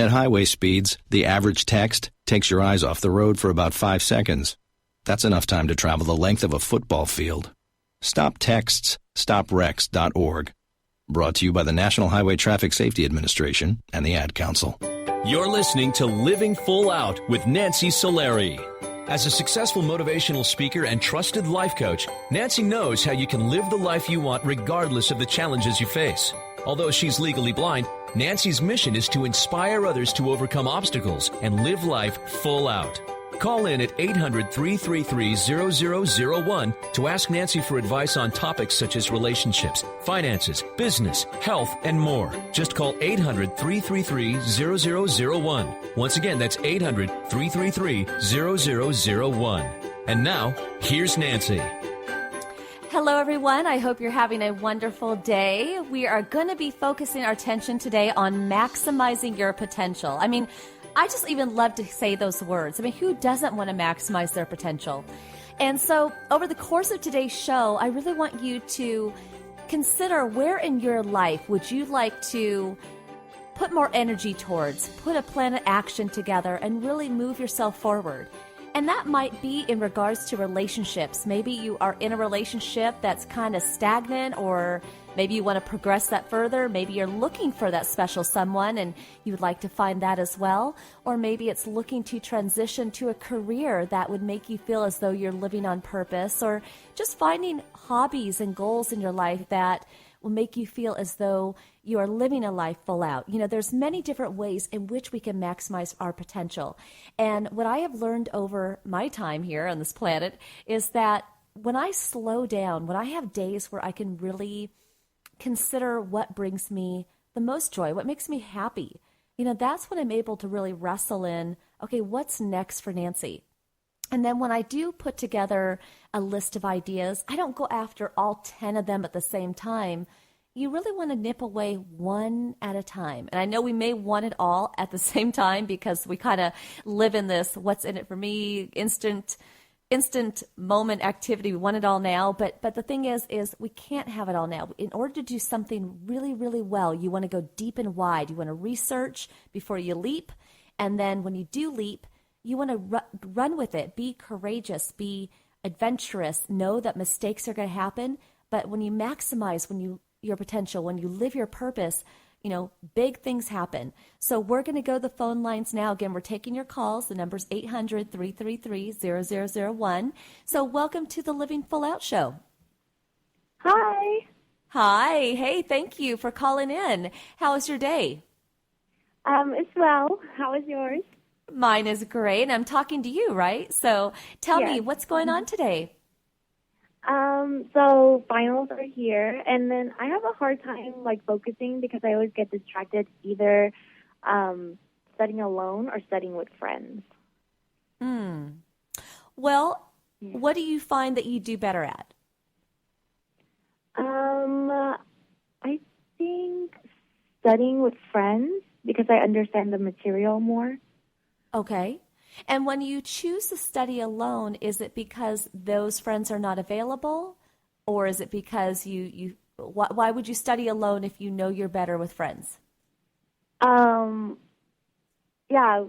At highway speeds, the average text takes your eyes off the road for about 5 seconds. That's enough time to travel the length of a football field. Stop texts, stopwrecks.org. Brought to you by the National Highway Traffic Safety Administration and the Ad Council. You're listening to Living Full Out with Nancy Solari. As a successful motivational speaker and trusted life coach, Nancy knows how you can live the life you want regardless of the challenges you face. Although she's legally blind, Nancy's mission is to inspire others to overcome obstacles and live life full out. Call in at 800-333-0001 to ask Nancy for advice on topics such as relationships, finances, business, health, and more. Just call 800-333-0001. Once again, that's 800-333-0001. And now, here's Nancy. Hello, everyone. I hope you're having a wonderful day. We are going to be focusing our attention today on maximizing your potential. I mean, I just even love to say those words. I mean, who doesn't want to maximize their potential? And so over the course of today's show, I really want you to consider where in your life would you like to put more energy towards, put a plan of action together, and really move yourself forward. And that might be in regards to relationships. Maybe you are in a relationship that's kind of stagnant, or maybe you want to progress that further. Maybe you're looking for that special someone and you would like to find that as well. Or maybe it's looking to transition to a career that would make you feel as though you're living on purpose, or just finding hobbies and goals in your life that will make you feel as though you are living a life full out. You know, there's many different ways in which we can maximize our potential. And what I have learned over my time here on this planet is that when I slow down, when I have days where I can really consider what brings me the most joy, what makes me happy, you know, that's when I'm able to really wrestle in, okay, what's next for Nancy? And then when I do put together a list of ideas, I don't go after all 10 of them at the same time. You really want to nip away one at a time. And I know we may want it all at the same time because we kind of live in this what's in it for me, instant moment activity. We want it all now. But the thing is we can't have it all now. In order to do something really, really well, you want to go deep and wide. You want to research before you leap. And then when you do leap, you want to run with it. Be courageous. Be adventurous. Know that mistakes are going to happen. But when you maximize, your potential, when you live your purpose, you know, big things happen. So we're going to go to the phone lines now. Again, we're taking your calls. The number's 800-333-0001. So welcome to the Living Full Out Show. Hi. Hi. Hey, thank you for calling in. How was your day? It's well. How was yours? Mine is great. I'm talking to you, right? So tell me, what's going on today? So finals are here, and then I have a hard time, focusing because I always get distracted either studying alone or studying with friends. Well, what do you find that you do better at? I think studying with friends because I understand the material more. Okay. And when you choose to study alone, is it because those friends are not available? Or is it because why would you study alone if you know you're better with friends? Yeah,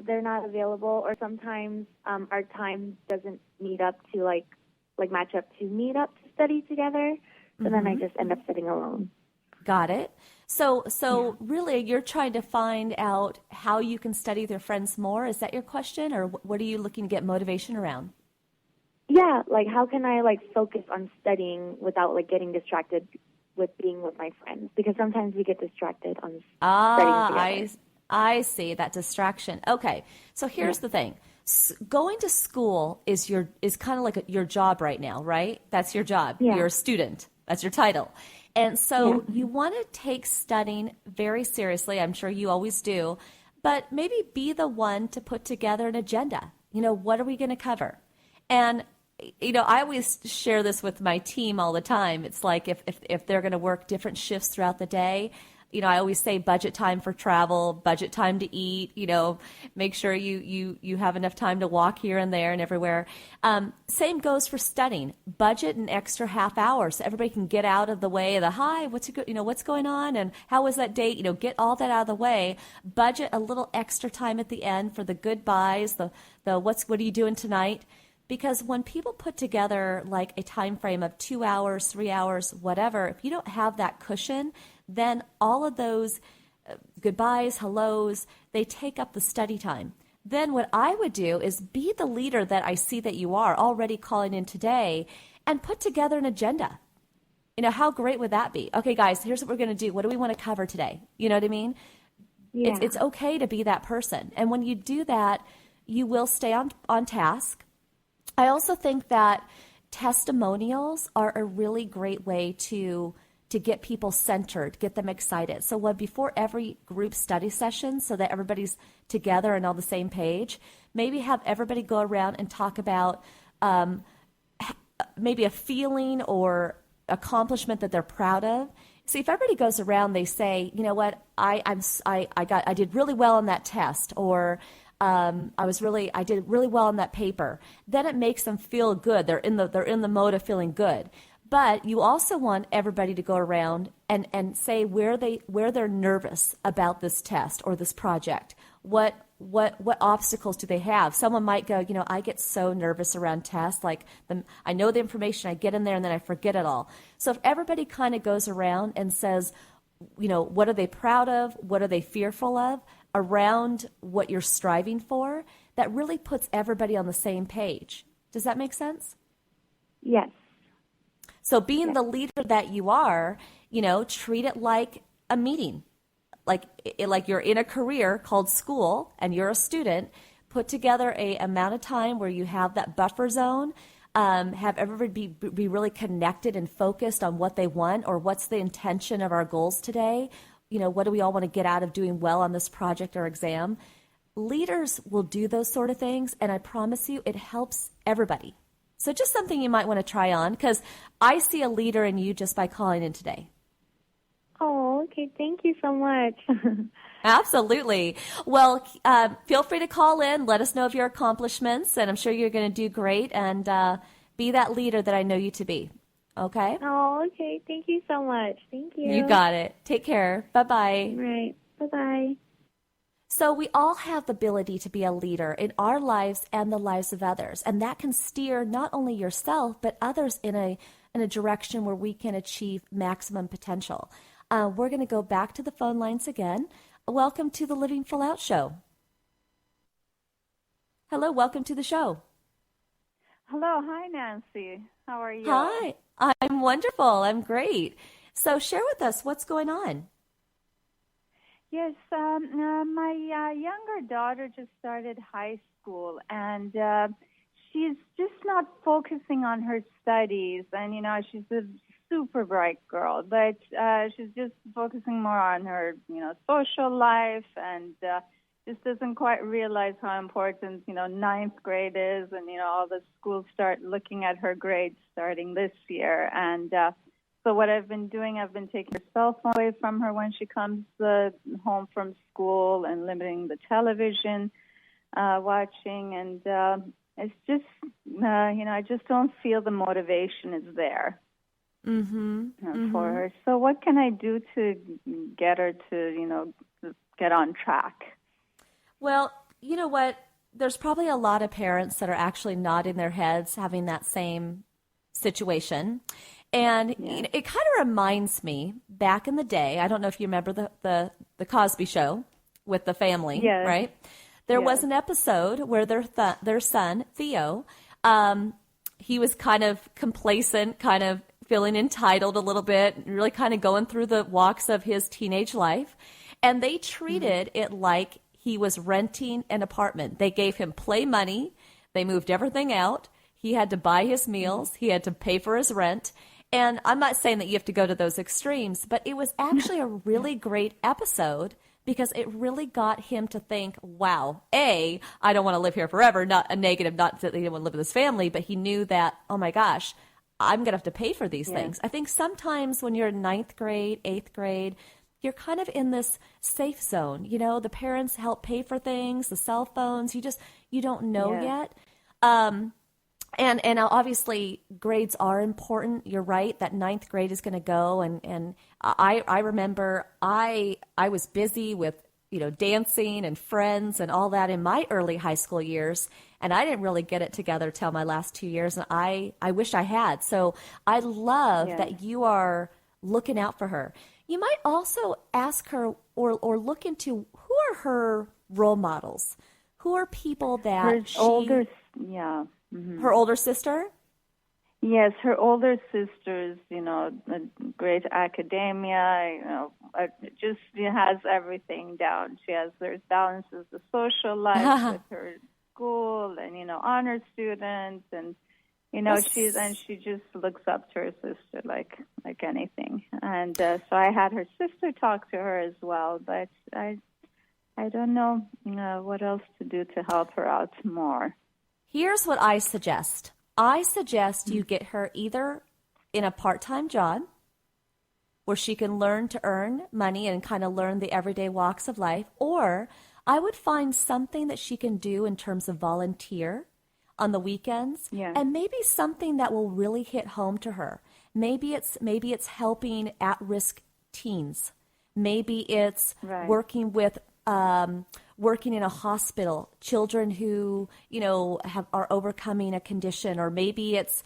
they're not available, or sometimes our time doesn't meet up to match up to meet up to study together. So then I just end up studying alone. Got it. So really you're trying to find out how you can study with your friends more. Is that your question, or what are you looking to get motivation around? Yeah, how can I focus on studying without getting distracted with being with my friends? Because sometimes we get distracted on studying together. I see that distraction. Okay, so here's the thing. Going to school is kind of like your job right now, right? That's your job. Yeah. You're a student. That's your title. And so you want to take studying very seriously. I'm sure you always do. But maybe be the one to put together an agenda. You know, what are we going to cover? And, you know, I always share this with my team all the time. It's like if they're going to work different shifts throughout the day, I always say budget time for travel, budget time to eat, make sure you have enough time to walk here and there and everywhere. Same goes for studying. Budget an extra half hour so everybody can get out of the way of the, hi, what's going on and how was that date? Get all that out of the way. Budget a little extra time at the end for the goodbyes, the what are you doing tonight? Because when people put together like a time frame of 2 hours, 3 hours, whatever, if you don't have that cushion, then all of those goodbyes, hellos, they take up the study time. Then what I would do is be the leader that I see that you are already calling in today and put together an agenda. How great would that be? Okay, guys, here's what we're going to do. What do we want to cover today? You know what I mean? Yeah. It's okay to be that person. And when you do that, you will stay on task. I also think that testimonials are a really great way to get people centered, get them excited. So before every group study session, so that everybody's together and on the same page, maybe have everybody go around and talk about maybe a feeling or accomplishment that they're proud of. See, if everybody goes around, they say, you know what, I did really well on that test, or I did really well on that paper. Then it makes them feel good. They're in the mode of feeling good. But you also want everybody to go around and say where they're nervous about this test or this project. What obstacles do they have? Someone might go, I get so nervous around tests. Like I know the information, I get in there and then I forget it all. So if everybody kind of goes around and says, what are they proud of? What are they fearful of? Around what you're striving for, that really puts everybody on the same page. Does that make sense? Yes. So being the leader that you are, treat it like a meeting. Like you're in a career called school and you're a student. Put together a amount of time where you have that buffer zone. Have everybody be really connected and focused on what they want or what's the intention of our goals today. What do we all want to get out of doing well on this project or exam? Leaders will do those sort of things, and I promise you it helps everybody. So just something you might want to try on, because I see a leader in you just by calling in today. Oh, okay. Thank you so much. Absolutely. Well, feel free to call in. Let us know of your accomplishments, and I'm sure you're going to do great and be that leader that I know you to be. Okay? Oh, okay. Thank you so much. Thank you. You got it. Take care. Bye-bye. Right. Bye-bye. So we all have the ability to be a leader in our lives and the lives of others, and that can steer not only yourself but others in a direction where we can achieve maximum potential. We're going to go back to the phone lines again. Welcome to the Living Full Out Show. Hello, welcome to the show. Hello, hi Nancy. How are you? Hi, I'm wonderful. I'm great. So share with us what's going on. Yes, my younger daughter just started high school, and she's just not focusing on her studies. And, she's a super bright girl, but she's just focusing more on her, social life, and just doesn't quite realize how important, ninth grade is, and, all the schools start looking at her grades starting this year. And so what I've been doing, I've been taking her cell phone away from her when she comes home from school and limiting the television watching. And it's just, I just don't feel the motivation is there for her. So what can I do to get her to, get on track? Well, you know what? There's probably a lot of parents that are actually nodding their heads having that same situation. And it kind of reminds me back in the day, I don't know if you remember the Cosby Show with the family, right? There was an episode where their son, Theo, he was kind of complacent, kind of feeling entitled a little bit, really kind of going through the walks of his teenage life. And they treated it like he was renting an apartment. They gave him play money. They moved everything out. He had to buy his meals. He had to pay for his rent. And I'm not saying that you have to go to those extremes, but it was actually a really great episode because it really got him to think, wow, I don't want to live here forever, not a negative, not that he didn't want to live with his family, but he knew that, oh my gosh, I'm going to have to pay for these things. I think sometimes when you're in ninth grade, eighth grade, you're kind of in this safe zone. You know, the parents help pay for things, the cell phones. You don't know yet. And obviously grades are important. You're right that 9th grade is going to go. And I remember I was busy with, you know, dancing and friends and all that in my early high school years. And I didn't really get it together till my last 2 years. And I wish I had. So I love that you are looking out for her. You might also ask her or look into who are her role models? Who are people that her older sister? Yes, her older sisters, you know, great academia, you know, just has everything down. She balances the social life with her school and, you know, honor students and, you know, she just looks up to her sister like anything. And so I had her sister talk to her as well, but I don't know, what else to do to help her out more. Here's what I suggest. I suggest you get her either in a part-time job where she can learn to earn money and kind of learn the everyday walks of life, or I would find something that she can do in terms of volunteer on the weekends, and maybe something that will really hit home to her. Maybe it's helping at-risk teens. Maybe it's working in a hospital, children who, you know, are overcoming a condition, or maybe it's,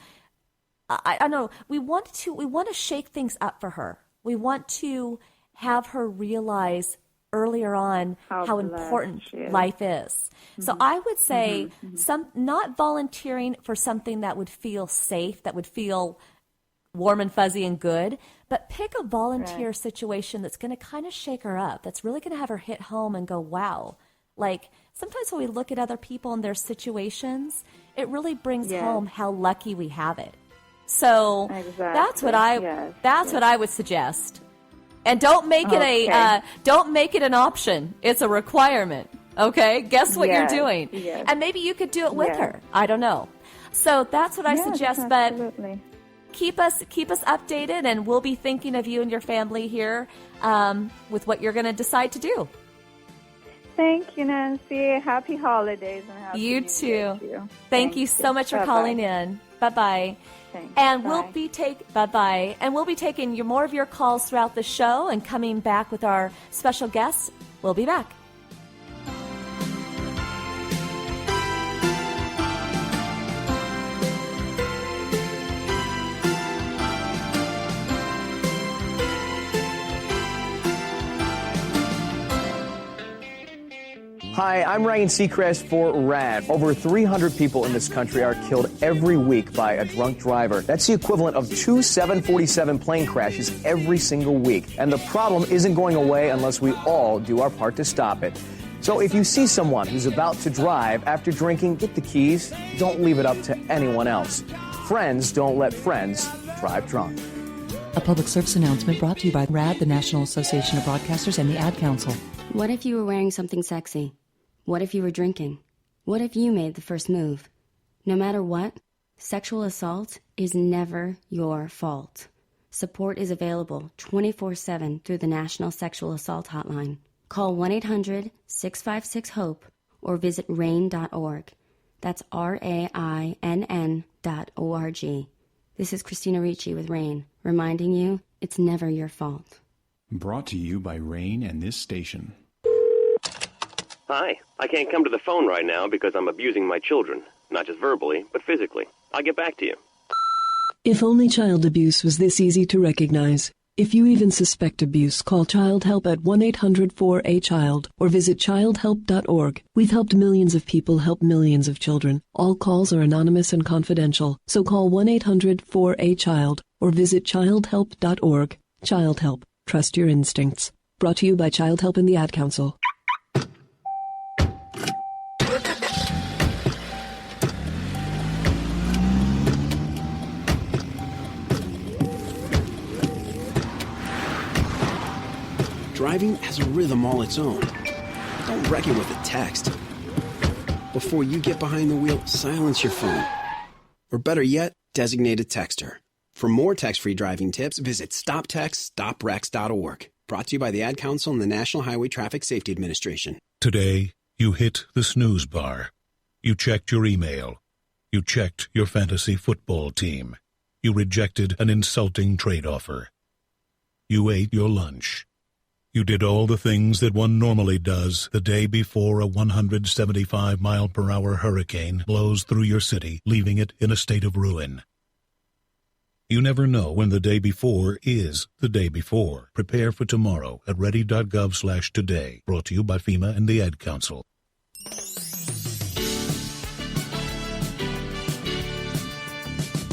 I don't know. We want to shake things up for her. We want to have her realize earlier on how important life is. So I would say not volunteering for something that would feel safe, that would feel warm and fuzzy and good, but pick a volunteer situation that's going to kind of shake her up, that's really going to have her hit home and go, wow. Like sometimes when we look at other people and their situations, it really brings home how lucky we have it. So that's what I would suggest. And don't make it don't make it an option. It's a requirement. Okay? Guess what you're doing. Yes. And maybe you could do it with her. I don't know. So that's what I suggest. Absolutely. But keep us updated, and we'll be thinking of you and your family here with what you're going to decide to do. Thank you, Nancy. Happy holidays. And happy you New too. Year to you. Thank you so much for calling in. Bye-bye. Thanks. And Bye. we'll be taking more of your calls throughout the show and coming back with our special guests. We'll be back. Hi, I'm Ryan Seacrest for RAD. Over 300 people in this country are killed every week by a drunk driver. That's the equivalent of 2 747 plane crashes every single week. And the problem isn't going away unless we all do our part to stop it. So if you see someone who's about to drive after drinking, get the keys. Don't leave it up to anyone else. Friends don't let friends drive drunk. A public service announcement brought to you by RAD, the National Association of Broadcasters, and the Ad Council. What if you were wearing something sexy? What if you were drinking? What if you made the first move? No matter what, sexual assault is never your fault. Support is available 24/7 through the National Sexual Assault Hotline. Call 1-800-656-HOPE or visit RAINN.org. That's RAINN.org. This is Christina Ricci with RAINN, reminding you it's never your fault. Brought to you by RAINN and this station. Hi, I can't come to the phone right now because I'm abusing my children. Not just verbally, but physically. I'll get back to you. If only child abuse was this easy to recognize. If you even suspect abuse, call Child Help at 1-800-4A-CHILD or visit childhelp.org. We've helped millions of people help millions of children. All calls are anonymous and confidential, so call 1-800-4A-CHILD or visit childhelp.org. Child Help. Trust your instincts. Brought to you by Child Help and the Ad Council. Driving has a rhythm all its own. Don't wreck it with a text. Before you get behind the wheel, silence your phone. Or better yet, designate a texter. For more text-free driving tips, visit stoptextstoprex.org. Brought to you by the Ad Council and the National Highway Traffic Safety Administration. Today, you hit the snooze bar. You checked your email. You checked your fantasy football team. You rejected an insulting trade offer. You ate your lunch. You did all the things that one normally does the day before a 175-mile-per-hour hurricane blows through your city, leaving it in a state of ruin. You never know when the day before is the day before. Prepare for tomorrow at ready.gov/today. Brought to you by FEMA and the Ad Council.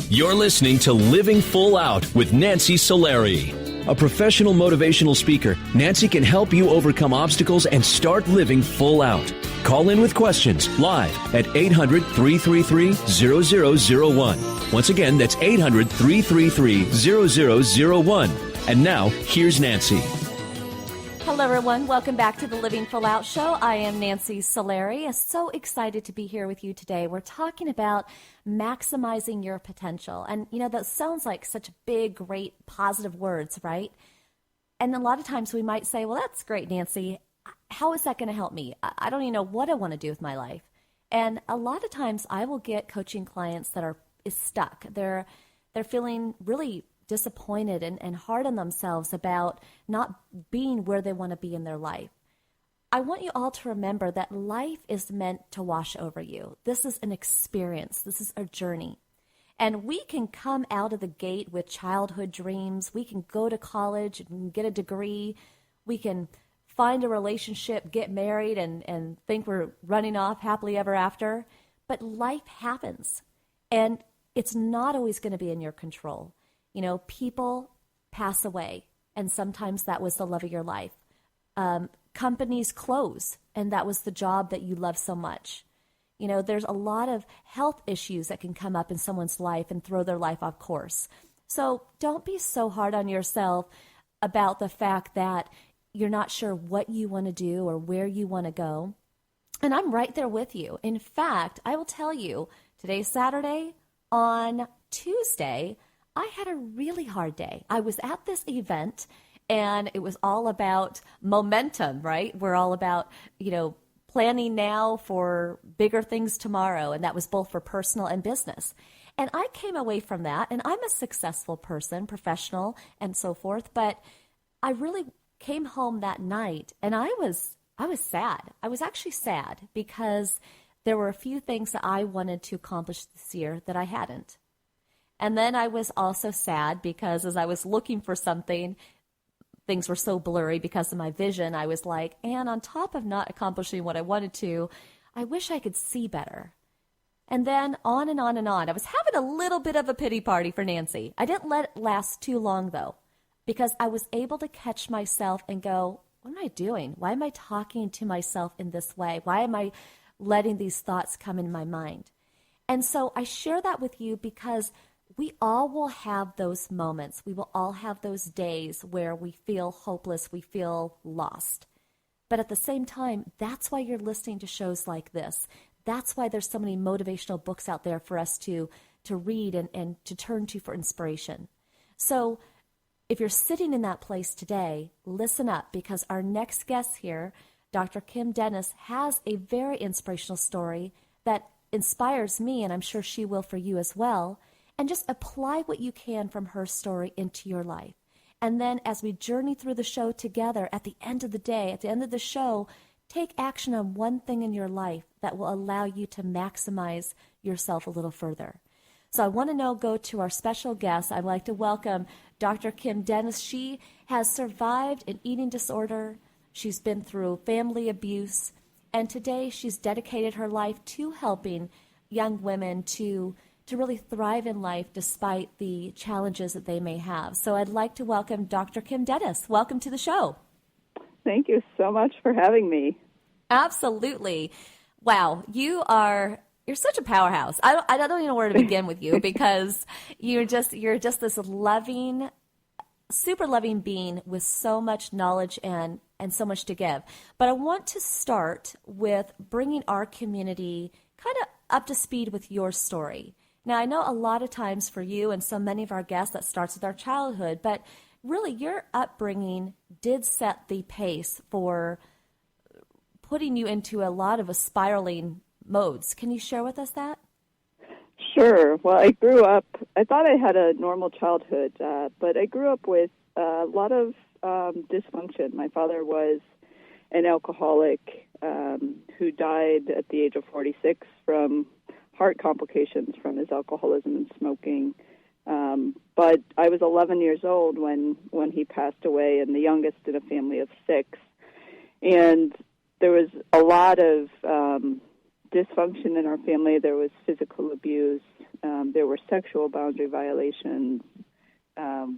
You're listening to Living Full Out with Nancy Solari. A professional motivational speaker, Nancy can help you overcome obstacles and start living full out. Call in with questions live at 800-333-0001. Once again, that's 800-333-0001. And now, here's Nancy. Hello, everyone. Welcome back to the Living Full Out Show. I am Nancy Solari. I'm so excited to be here with you today. We're talking about maximizing your potential. And, you know, that sounds like such big, great, positive words, right? And a lot of times we might say, well, that's great, Nancy. How is that going to help me? I don't even know what I want to do with my life. And a lot of times I will get coaching clients that are stuck. They're feeling really disappointed and hard on themselves about not being where they want to be in their life. I want you all to remember that life is meant to wash over you. This is an experience. This is a journey. And we can come out of the gate with childhood dreams. We can go to college and get a degree. We can find a relationship, get married, and think we're running off happily ever after. But life happens. And it's not always going to be in your control. You know, people pass away, and sometimes that was the love of your life. Companies close, and that was the job that you love so much. You know, there's a lot of health issues that can come up in someone's life and throw their life off course. So don't be so hard on yourself about the fact that you're not sure what you want to do or where you want to go. And I'm right there with you. In fact, I will tell you, today's Saturday. On Tuesday, I had a really hard day. I was at this event, and it was all about momentum, right? We're all about, you know, planning now for bigger things tomorrow, and that was both for personal and business. And I came away from that, and I'm a successful person, professional, and so forth, but I really came home that night, and I was sad. I was actually sad because there were a few things that I wanted to accomplish this year that I hadn't. And then I was also sad because as I was looking for something, things were so blurry because of my vision. I was like, and on top of not accomplishing what I wanted to, I wish I could see better. And then on and on and on. I was having a little bit of a pity party for Nancy. I didn't let it last too long, though, because I was able to catch myself and go, what am I doing? Why am I talking to myself in this way? Why am I letting these thoughts come in my mind? And so I share that with you because we all will have those moments. We will all have those days where we feel hopeless, we feel lost. But at the same time, that's why you're listening to shows like this. That's why there's so many motivational books out there for us to read and to turn to for inspiration. So if you're sitting in that place today, listen up, because our next guest here, Dr. Kim Dennis, has a very inspirational story that inspires me, and I'm sure she will for you as well. And just apply what you can from her story into your life. And then as we journey through the show together, at the end of the day, at the end of the show, take action on one thing in your life that will allow you to maximize yourself a little further. So I want to now go to our special guest. I'd like to welcome Dr. Kim Dennis. She has survived an eating disorder. She's been through family abuse. And today she's dedicated her life to helping young women to really thrive in life despite the challenges that they may have. So I'd like to welcome Dr. Kim Dennis. Welcome to the show. Thank you so much for having me. Absolutely. Wow, you're such a powerhouse. I don't even know where to begin with you because you're just this loving, super loving being with so much knowledge and so much to give. But I want to start with bringing our community kind of up to speed with your story. Now, I know a lot of times for you and so many of our guests that starts with our childhood, but really your upbringing did set the pace for putting you into a lot of spiraling modes. Can you share with us that? Sure. Well, I grew up, I thought I had a normal childhood, but I grew up with a lot of dysfunction. My father was an alcoholic who died at the age of 46 from heart complications from his alcoholism and smoking. But I was 11 years old when he passed away, and the youngest in a family of 6. And there was a lot of dysfunction in our family. There was physical abuse. There were sexual boundary violations.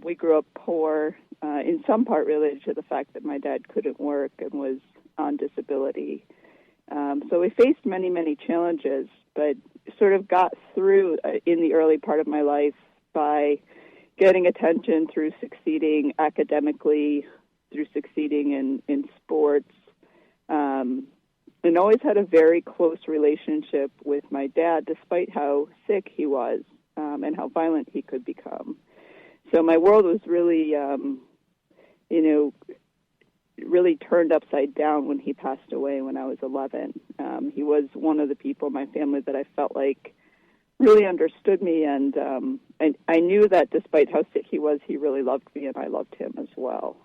We grew up poor, in some part related to the fact that my dad couldn't work and was on disability. So we faced many, many challenges, but sort of got through in the early part of my life by getting attention through succeeding academically, through succeeding in sports, and always had a very close relationship with my dad, despite how sick he was and how violent he could become. So my world was really, really turned upside down when he passed away when I was 11. He was one of the people in my family that I felt like really understood me, and I knew that despite how sick he was, he really loved me, and I loved him as well.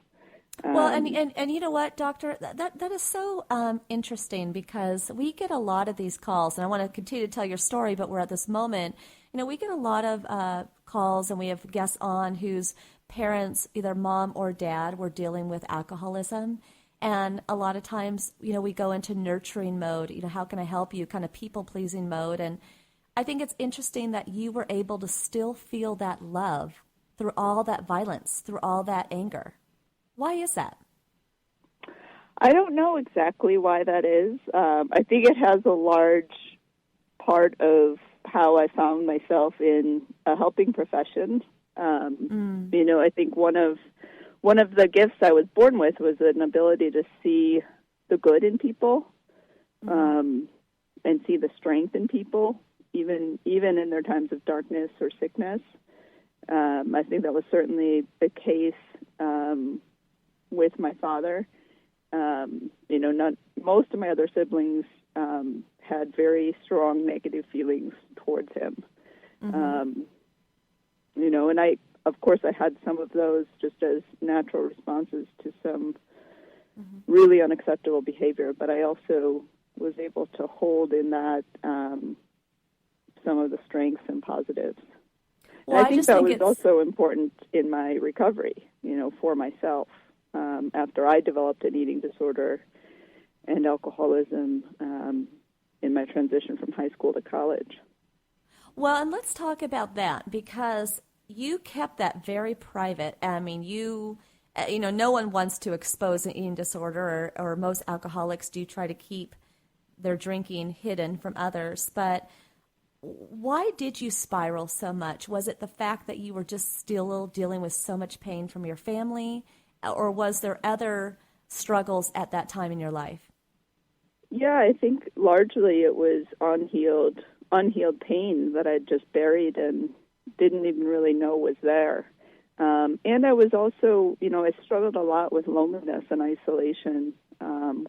Well, and you know what, Doctor, that is so interesting, because we get a lot of these calls, and I want to continue to tell your story, but we're at this moment, we get a lot of calls, and we have guests on whose parents, either mom or dad, were dealing with alcoholism. And a lot of times, we go into nurturing mode, how can I help you, kind of people-pleasing mode. And I think it's interesting that you were able to still feel that love through all that violence, through all that anger. Why is that? I don't know exactly why that is. I think it has a large part of how I found myself in a helping profession. I think one of the gifts I was born with was an ability to see the good in people, and see the strength in people, even in their times of darkness or sickness. I think that was certainly the case with my father. Not most of my other siblings had very strong negative feelings towards him. And of course, I had some of those just as natural responses to some really unacceptable behavior, but I also was able to hold in that some of the strengths and positives. Well, and I think that was also important in my recovery, for myself. After I developed an eating disorder and alcoholism in my transition from high school to college. Well, and let's talk about that, because you kept that very private. I mean, no one wants to expose an eating disorder, or most alcoholics do try to keep their drinking hidden from others. But why did you spiral so much? Was it the fact that you were just still dealing with so much pain from your family, or was there other struggles at that time in your life? Yeah, I think largely it was unhealed pain that I'd just buried and didn't even really know was there. And I was also, I struggled a lot with loneliness and isolation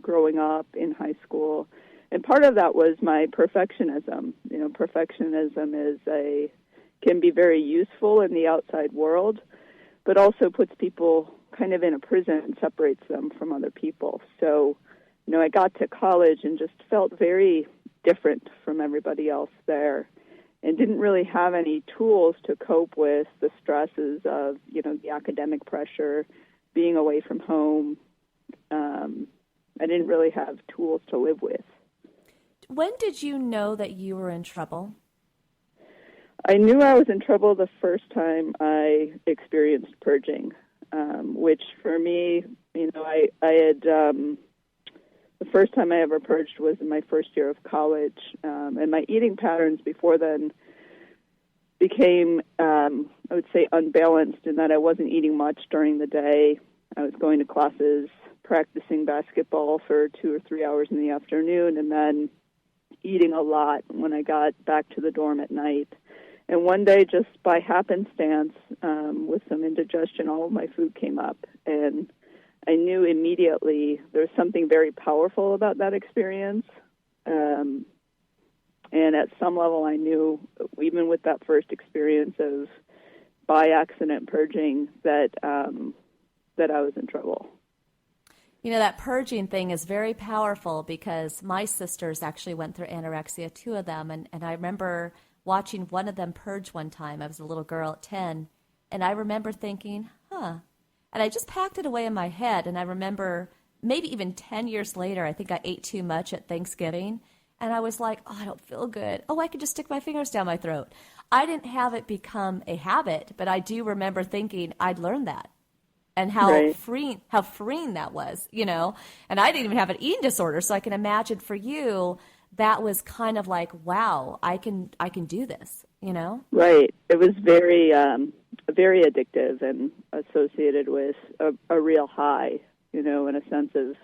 growing up in high school. And part of that was my perfectionism. Perfectionism can be very useful in the outside world, but also puts people kind of in a prison and separates them from other people. So, I got to college and just felt very different from everybody else there, and didn't really have any tools to cope with the stresses of, the academic pressure, being away from home. I didn't really have tools to live with. When did you know that you were in trouble? I knew I was in trouble the first time I experienced purging, which for me, I had... the first time I ever purged was in my first year of college, and my eating patterns before then became, I would say, unbalanced in that I wasn't eating much during the day. I was going to classes, practicing basketball for 2 or 3 hours in the afternoon, and then eating a lot when I got back to the dorm at night. And one day, just by happenstance, with some indigestion, all of my food came up. And I knew immediately there was something very powerful about that experience. And at some level, I knew, even with that first experience of by accident purging, that that I was in trouble. You know, that purging thing is very powerful because my sisters actually went through anorexia, 2 of them, and I remember watching one of them purge one time. I was a little girl at 10, and I remember thinking, and I just packed it away in my head, and I remember maybe even 10 years later, I think I ate too much at Thanksgiving, and I was like, oh, I don't feel good. Oh, I could just stick my fingers down my throat. I didn't have it become a habit, but I do remember thinking I'd learned that. And how freeing that was, you know. And I didn't even have an eating disorder, so I can imagine for you that was kind of like, wow, I can do this, you know. Right. It was very very addictive and associated with a real high, you know, and a sense of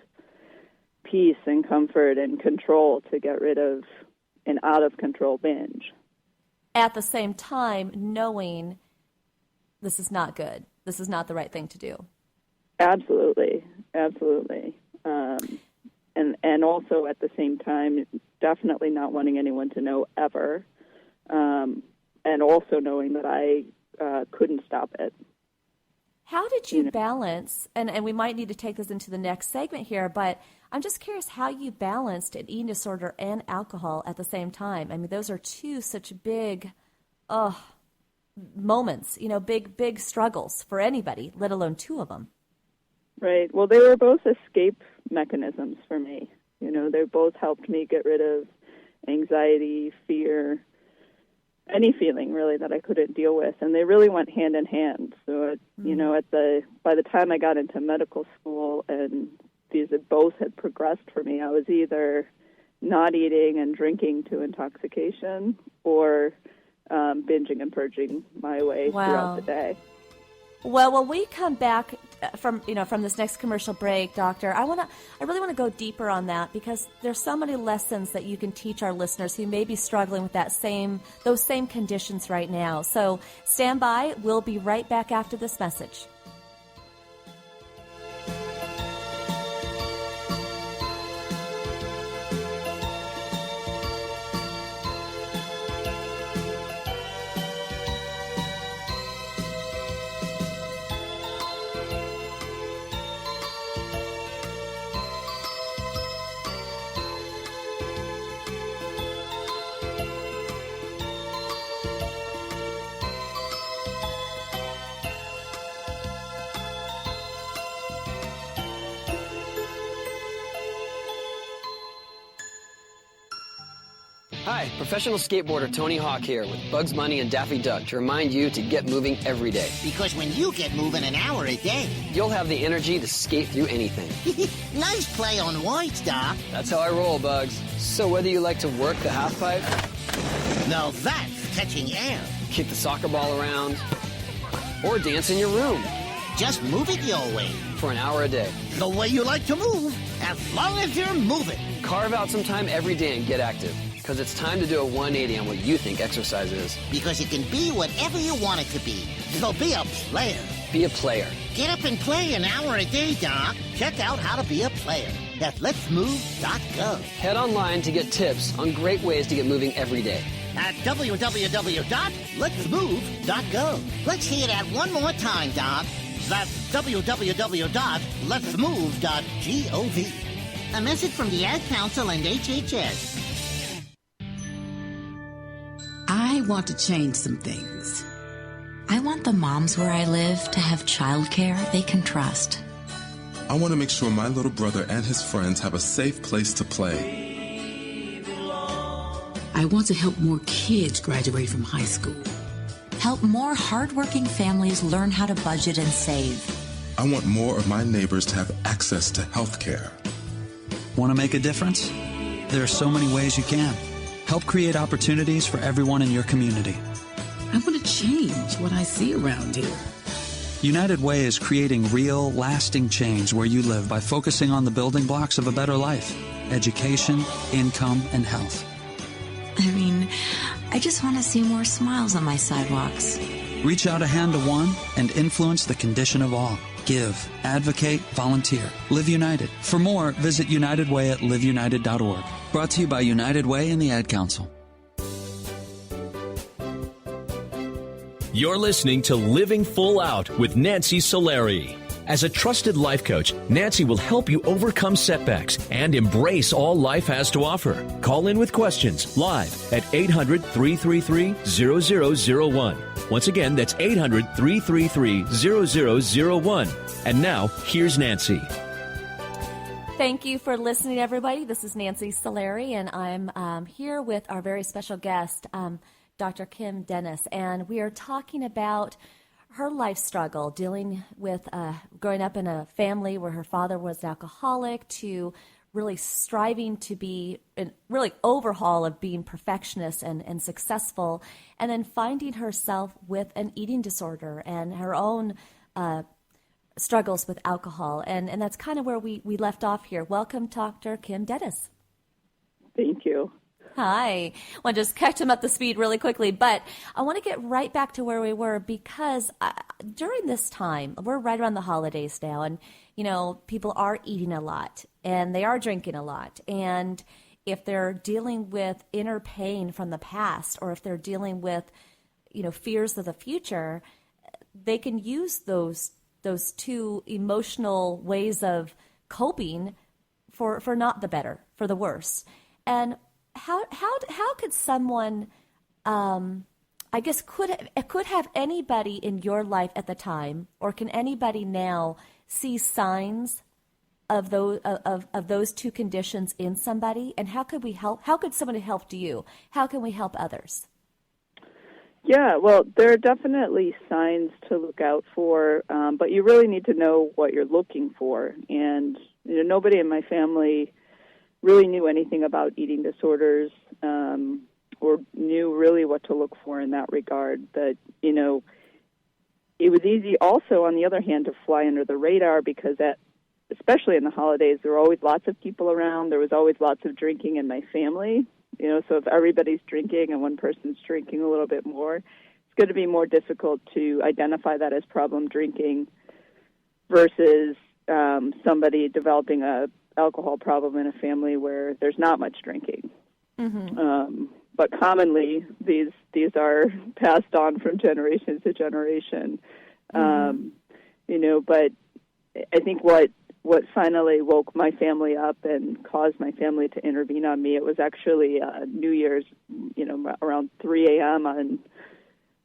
peace and comfort and control to get rid of an out of control binge. At the same time, knowing this is not good. This is not the right thing to do. Absolutely. And also at the same time, definitely not wanting anyone to know ever. And also knowing that I couldn't stop it. How did you balance, and we might need to take this into the next segment here, but I'm just curious how you balanced an eating disorder and alcohol at the same time. I mean, those are 2 such big, moments, you know, big struggles for anybody, let alone 2 of them. Right. Well, they were both escape mechanisms for me. You know, they both helped me get rid of anxiety, fear, any feeling really that I couldn't deal with, and they really went hand in hand. So, you know, by the time I got into medical school and these both had progressed for me, I was either not eating and drinking to intoxication or binging and purging my way throughout the day. Well, when we come back from this next commercial break, Doctor, I really want to go deeper on that because there's so many lessons that you can teach our listeners who may be struggling with those same conditions right now. So stand by. We'll be right back after this message. Hi, professional skateboarder Tony Hawk here with Bugs Bunny and Daffy Duck to remind you to get moving every day. Because when you get moving an hour a day, you'll have the energy to skate through anything. Nice play on words, Doc. That's how I roll, Bugs. So whether you like to work the half pipe, now that's catching air, kick the soccer ball around, or dance in your room, just move it your way. For an hour a day. The way you like to move, as long as you're moving. Carve out some time every day and get active. Because it's time to do a 180 on what you think exercise is. Because it can be whatever you want it to be. So be a player. Be a player. Get up and play an hour a day, Doc. Check out how to be a player at letsmove.gov. Head online to get tips on great ways to get moving every day. At www.letsmove.gov. Let's hear that one more time, Doc. That's www.letsmove.gov. A message from the Ad Council and HHS. I want to change some things. I want the moms where I live to have childcare they can trust. I want to make sure my little brother and his friends have a safe place to play. I want to help more kids graduate from high school. Help more hardworking families learn how to budget and save. I want more of my neighbors to have access to health care. Want to make a difference? There are so many ways you can. Help create opportunities for everyone in your community. I want to change what I see around here. United Way is creating real, lasting change where you live by focusing on the building blocks of a better life: education, income, and health. I mean, I just want to see more smiles on my sidewalks. Reach out a hand to one and influence the condition of all. Give, advocate, volunteer. Live United. For more, visit United Way at liveunited.org. Brought to you by United Way and the Ad Council. You're listening to Living Full Out with Nancy Solari. As a trusted life coach, Nancy will help you overcome setbacks and embrace all life has to offer. Call in with questions live at 800-333-0001. Once again, that's 800-333-0001. And now, here's Nancy. Thank you for listening, everybody. This is Nancy Solari, and I'm here with our very special guest, Dr. Kim Dennis, and we are talking about her life struggle, dealing with growing up in a family where her father was an alcoholic, to really striving to be an really overhaul of being perfectionist and successful, and then finding herself with an eating disorder and her own struggles with alcohol. And that's kind of where we left off here. Welcome, Dr. Kim Dennis. Thank you. Hi. I want to just catch him up to speed really quickly, but I want to get right back to where we were because during this time, we're right around the holidays now, and, you know, people are eating a lot and they are drinking a lot. And if they're dealing with inner pain from the past, or if they're dealing with, you know, fears of the future, they can use those two emotional ways of coping for not the better, for the worse. And how could someone, I guess, could have anybody in your life at the time, or can anybody now see signs of those two conditions in somebody? And how could we help? How could somebody help you? How can we help others? Yeah, well, there are definitely signs to look out for, but you really need to know what you're looking for. And nobody in my family really knew anything about eating disorders, or knew really what to look for in that regard. But, it was easy also, on the other hand, to fly under the radar because especially in the holidays, there were always lots of people around. There was always lots of drinking in my family. So if everybody's drinking and one person's drinking a little bit more, it's going to be more difficult to identify that as problem drinking versus somebody developing a alcohol problem in a family where there's not much drinking. Mm-hmm. But commonly, these are passed on from generation to generation. Mm-hmm. But I think what finally woke my family up and caused my family to intervene on me, it was actually New Year's, around 3 a.m. on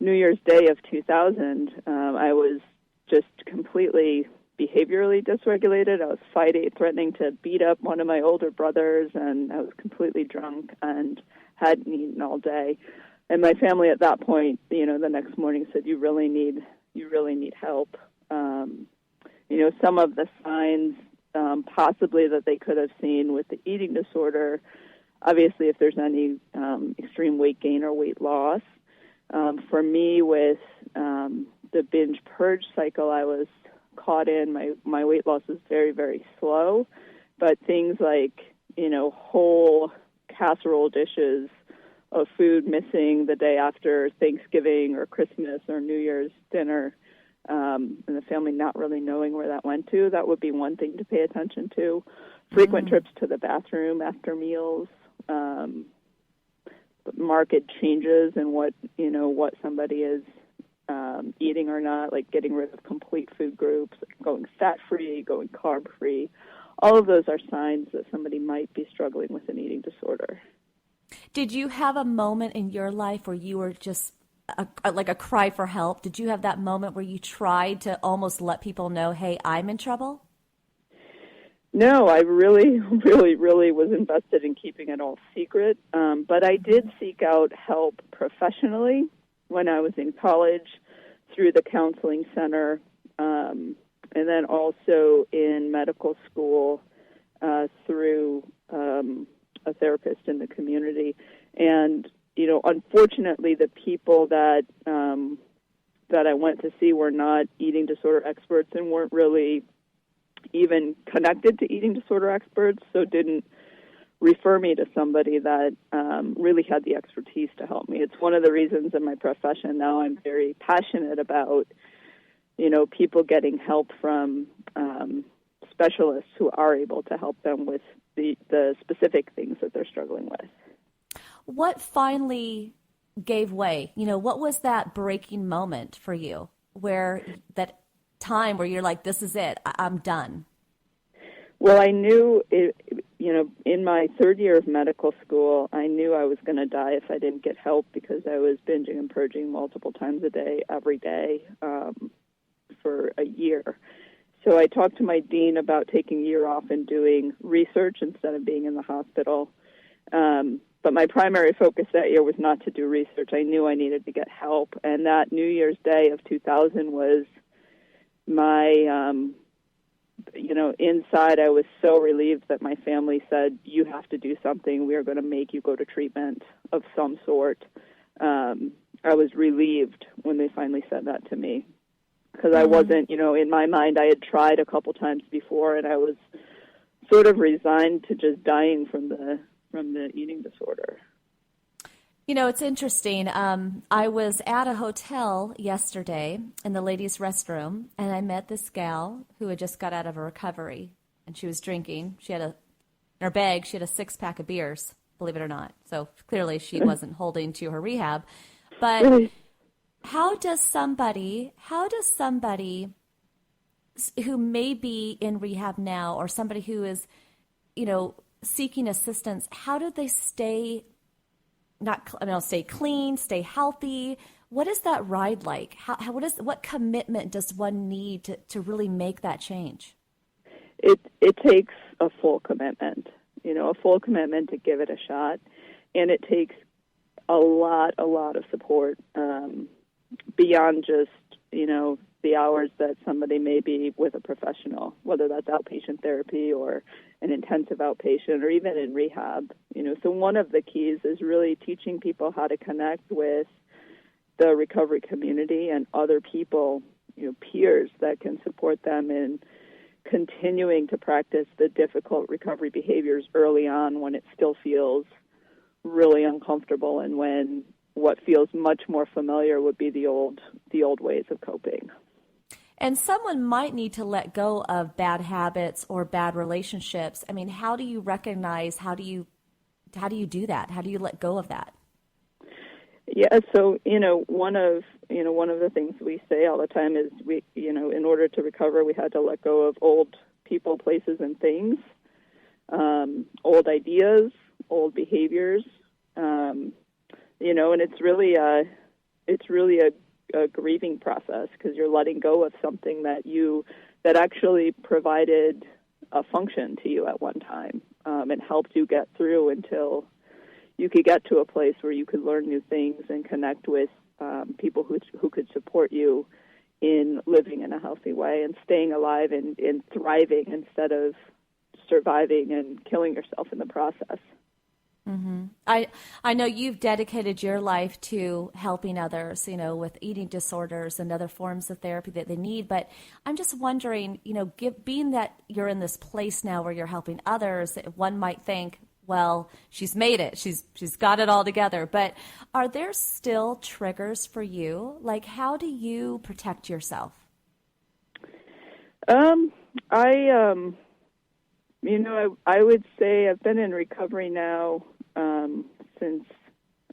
New Year's Day of 2000. I was just completely behaviorally dysregulated. I was fighting, threatening to beat up one of my older brothers, and I was completely drunk and hadn't eaten all day. And my family at that point, the next morning said, you really need help. Some of the signs possibly that they could have seen with the eating disorder, obviously if there's any extreme weight gain or weight loss. For me, with the binge purge cycle I was caught in, my weight loss was very, very slow. But things like, whole casserole dishes of food missing the day after Thanksgiving or Christmas or New Year's dinner, and the family not really knowing where that went to, that would be one thing to pay attention to. Frequent trips to the bathroom after meals, marked changes in what somebody is eating or not, like getting rid of complete food groups, going fat-free, going carb-free. All of those are signs that somebody might be struggling with an eating disorder. Did you have a moment in your life where you were just like a cry for help? Did you have that moment where you tried to almost let people know, hey, I'm in trouble? No, I really, really, really was invested in keeping it all secret. But I did seek out help professionally when I was in college through the counseling center, and then also in medical school through a therapist in the community. And unfortunately, the people that I went to see were not eating disorder experts and weren't really even connected to eating disorder experts, so didn't refer me to somebody that really had the expertise to help me. It's one of the reasons in my profession now I'm very passionate about, people getting help from specialists who are able to help them with the specific things that they're struggling with. What finally gave way? What was that breaking moment for you, where that time where you're like, this is it, I'm done? Well, I knew, in my third year of medical school, I knew I was going to die if I didn't get help, because I was binging and purging multiple times a day, every day, for a year. So I talked to my dean about taking a year off and doing research instead of being in the hospital. But my primary focus that year was not to do research. I knew I needed to get help. And that New Year's Day of 2000 was my, inside I was so relieved that my family said, you have to do something. We are going to make you go to treatment of some sort. I was relieved when they finally said that to me. Because I wasn't, in my mind, I had tried a couple times before, and I was sort of resigned to just dying from the eating disorder. It's interesting. I was at a hotel yesterday in the ladies' restroom, and I met this gal who had just got out of a recovery, and she was drinking. She had in her bag, she had a 6-pack of beers, believe it or not. So clearly she wasn't holding to her rehab. But how does somebody who may be in rehab now, or somebody who is, seeking assistance, how do they stay clean, stay healthy? What is that ride like? What commitment does one need to really make that change? It takes a full commitment, a full commitment to give it a shot, and it takes a lot of support beyond just the hours that somebody may be with a professional, whether that's outpatient therapy or an intensive outpatient or even in rehab. So one of the keys is really teaching people how to connect with the recovery community and other people, peers that can support them in continuing to practice the difficult recovery behaviors early on when it still feels really uncomfortable, and when what feels much more familiar would be the old ways of coping. And someone might need to let go of bad habits or bad relationships. I mean, how do you recognize, how do you do that? How do you let go of that? Yeah, so, one of the things we say all the time is in order to recover, we had to let go of old people, places, and things, old ideas, old behaviors, and it's really a grieving process, because you're letting go of something that actually provided a function to you at one time, and helped you get through until you could get to a place where you could learn new things and connect with people who could support you in living in a healthy way and staying alive and thriving instead of surviving and killing yourself in the process. Mm-hmm. I know you've dedicated your life to helping others, with eating disorders and other forms of therapy that they need. But I'm just wondering, being that you're in this place now where you're helping others, one might think, well, she's made it. She's got it all together. But are there still triggers for you? Like, how do you protect yourself? I would say I've been in recovery now since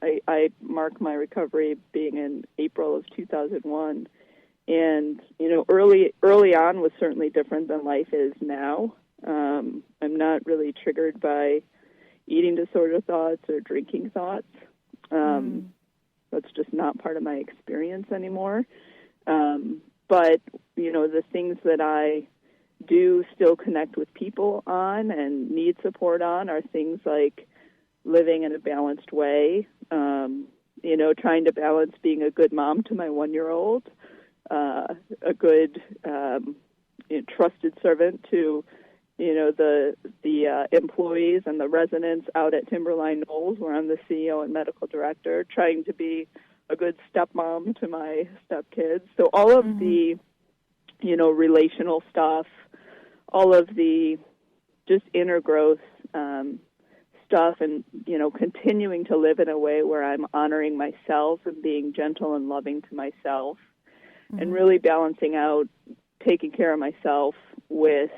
I mark my recovery being in April of 2001. And, early on was certainly different than life is now. I'm not really triggered by eating disorder thoughts or drinking thoughts. That's just not part of my experience anymore. But, the things that I do still connect with people on and need support on are things like living in a balanced way, trying to balance being a good mom to my 1-year-old, a good trusted servant to the employees and the residents out at Timberline Knolls, where I'm the CEO and medical director, trying to be a good stepmom to my stepkids. So all of the, relational stuff, all of the just inner growth stuff and, continuing to live in a way where I'm honoring myself and being gentle and loving to myself and really balancing out taking care of myself with,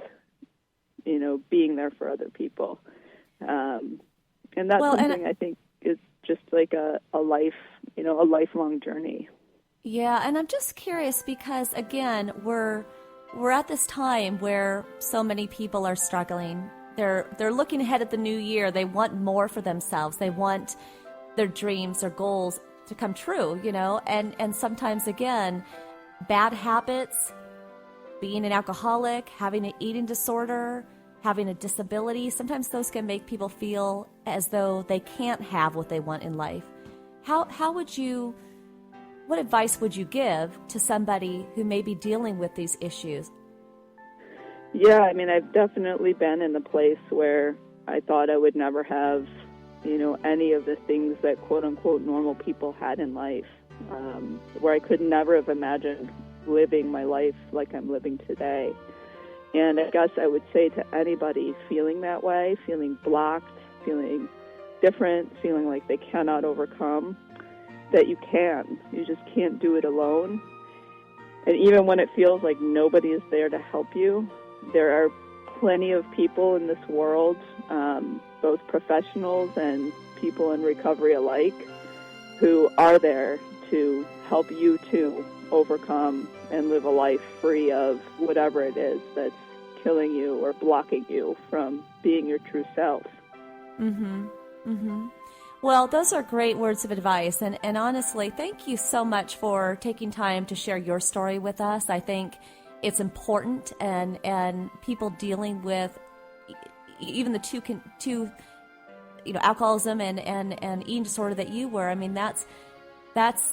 being there for other people. And that's something I think is just like a life, a lifelong journey. Yeah, and I'm just curious because, again, we're at this time where so many people are struggling. They're looking ahead at the new year. They want more for themselves. They want their dreams, their goals to come true, and sometimes, again, bad habits, being an alcoholic, having an eating disorder, having a disability, sometimes those can make people feel as though they can't have what they want in life. What advice would you give to somebody who may be dealing with these issues? Yeah, I've definitely been in the place where I thought I would never have, any of the things that quote-unquote normal people had in life, where I could never have imagined living my life like I'm living today. And I guess I would say to anybody feeling that way, feeling blocked, feeling different, feeling like they cannot overcome, that you can. You just can't do it alone. And even when it feels like nobody is there to help you, there are plenty of people in this world, both professionals and people in recovery alike, who are there to help you to overcome and live a life free of whatever it is that's killing you or blocking you from being your true self. Mm-hmm. Mm-hmm. Well, those are great words of advice. And honestly, thank you so much for taking time to share your story with us. I think it's important, and people dealing with even the two alcoholism and eating disorder that you were. That's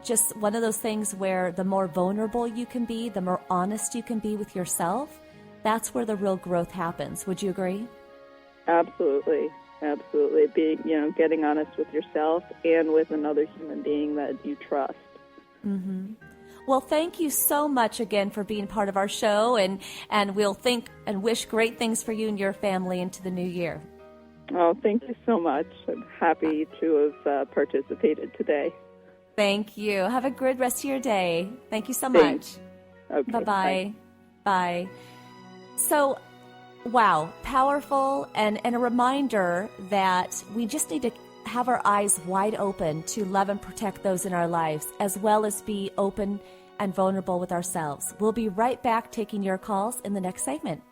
just one of those things where the more vulnerable you can be, the more honest you can be with yourself, that's where the real growth happens. Would you agree? Absolutely. Absolutely. Being, getting honest with yourself and with another human being that you trust. Mm-hmm. Well, thank you so much again for being part of our show, and we'll think and wish great things for you and your family into the new year. Oh, thank you so much. I'm happy to have participated today. Thank you. Have a good rest of your day. Thank you so Thanks. much. Okay, Bye-bye. Bye. So, wow, powerful, and a reminder that we just need to have our eyes wide open to love and protect those in our lives, as well as be open and vulnerable with ourselves. We'll be right back taking your calls in the next segment.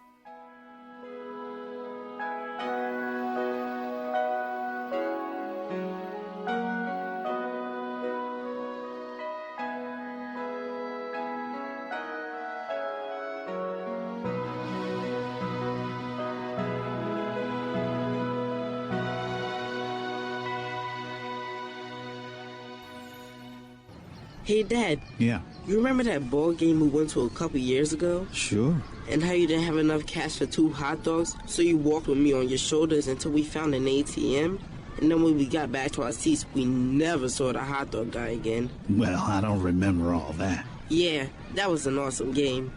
Hey, Dad. Yeah. You remember that ball game we went to a couple years ago? Sure. And how you didn't have enough cash for 2 hot dogs, so you walked with me on your shoulders until we found an ATM? And then when we got back to our seats, we never saw the hot dog guy again. Well, I don't remember all that. Yeah, that was an awesome game.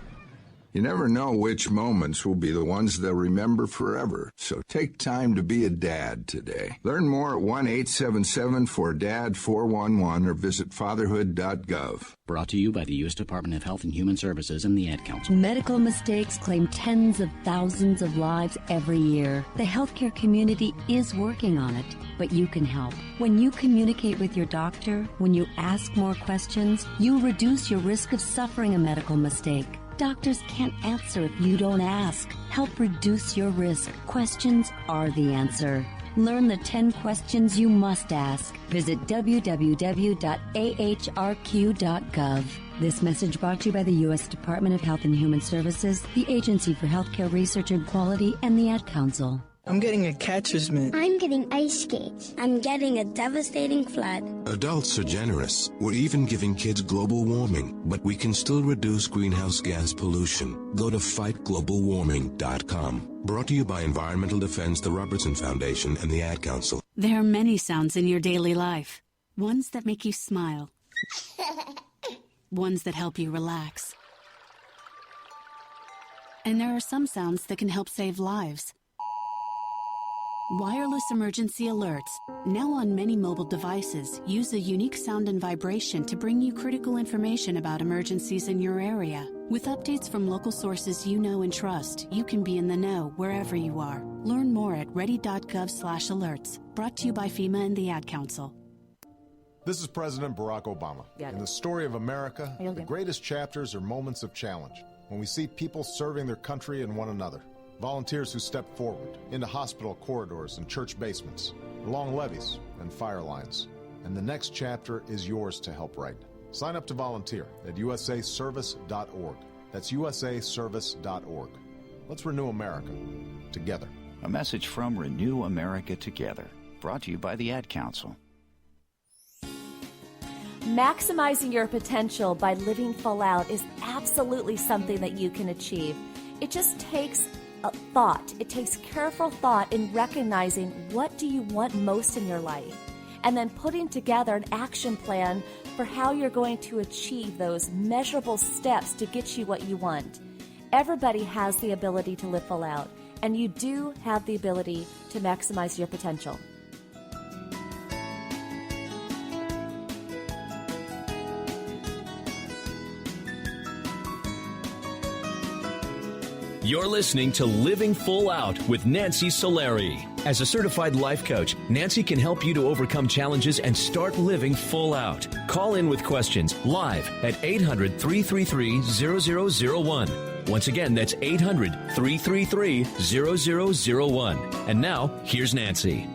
You never know which moments will be the ones they'll remember forever, so take time to be a dad today. Learn more at 1-877-4DAD-411 or visit fatherhood.gov. Brought to you by the U.S. Department of Health and Human Services and the Ad Council. Medical mistakes claim tens of thousands of lives every year. The healthcare community is working on it, but you can help. When you communicate with your doctor, when you ask more questions, you reduce your risk of suffering a medical mistake. Doctors can't answer if you don't ask. Help reduce your risk. Questions are the answer. Learn the 10 questions you must ask. Visit www.ahrq.gov. This message brought to you by the U.S. Department of Health and Human Services, the Agency for Healthcare Research and Quality, and the Ad Council. I'm getting a catcher's mitt. I'm getting ice skates. I'm getting a devastating flood. Adults are generous. We're even giving kids global warming, but we can still reduce greenhouse gas pollution. Go to fightglobalwarming.com. Brought to you by Environmental Defense, the Robertson Foundation, and the Ad Council. There are many sounds in your daily life. Ones that make you smile. Ones that help you relax. And there are some sounds that can help save lives. Wireless emergency alerts, now on many mobile devices, use a unique sound and vibration to bring you critical information about emergencies in your area. With updates from local sources you know and trust, you can be in the know wherever you are. Learn more at ready.gov/alerts. Brought to you by FEMA and the Ad Council. This is President Barack Obama. In the story of America, the greatest chapters are moments of challenge, when we see people serving their country and one another. Volunteers who step forward into hospital corridors and church basements, along levees and fire lines. And the next chapter is yours to help write. Sign up to volunteer at usaservice.org. That's usaservice.org. Let's renew America together. A message from Renew America Together, brought to you by the Ad Council. Maximizing your potential by living full out is absolutely something that you can achieve. It just takes thought. It takes careful thought in recognizing what do you want most in your life, and then putting together an action plan for how you're going to achieve those measurable steps to get you what you want. Everybody has the ability to live full out, and you do have the ability to maximize your potential. You're listening to Living Full Out with Nancy Solari. As a certified life coach, Nancy can help you to overcome challenges and start living full out. Call in with questions live at 800-333-0001. Once again, that's 800-333-0001. And now, here's Nancy.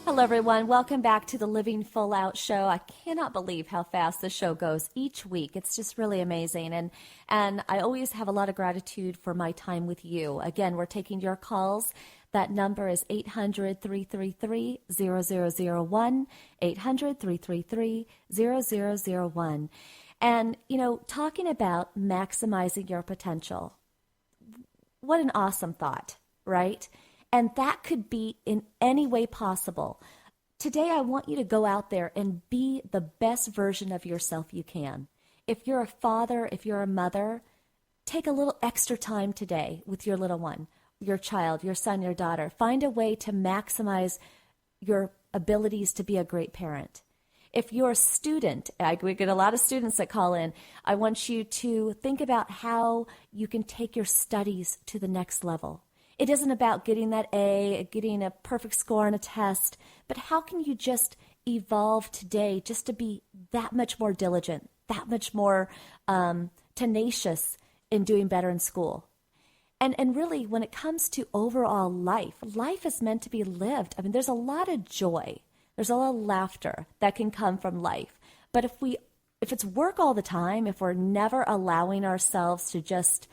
Hello, everyone. Welcome back to the Living Full Out show. I cannot believe how fast the show goes each week. It's just really amazing. And I always have a lot of gratitude for my time with you. Again, we're taking your calls. That number is 800-333-0001, 800-333-0001. And, talking about maximizing your potential, what an awesome thought, right? And that could be in any way possible. Today, I want you to go out there and be the best version of yourself you can. If you're a father, if you're a mother, take a little extra time today with your little one, your child, your son, your daughter. Find a way to maximize your abilities to be a great parent. If you're a student, we get a lot of students that call in, I want you to think about how you can take your studies to the next level. It isn't about getting that A, getting a perfect score on a test, but how can you just evolve today just to be that much more diligent, that much more tenacious in doing better in school? And really, when it comes to overall life is meant to be lived. I mean, there's a lot of joy. There's a lot of laughter that can come from life. But if it's work all the time, if we're never allowing ourselves to just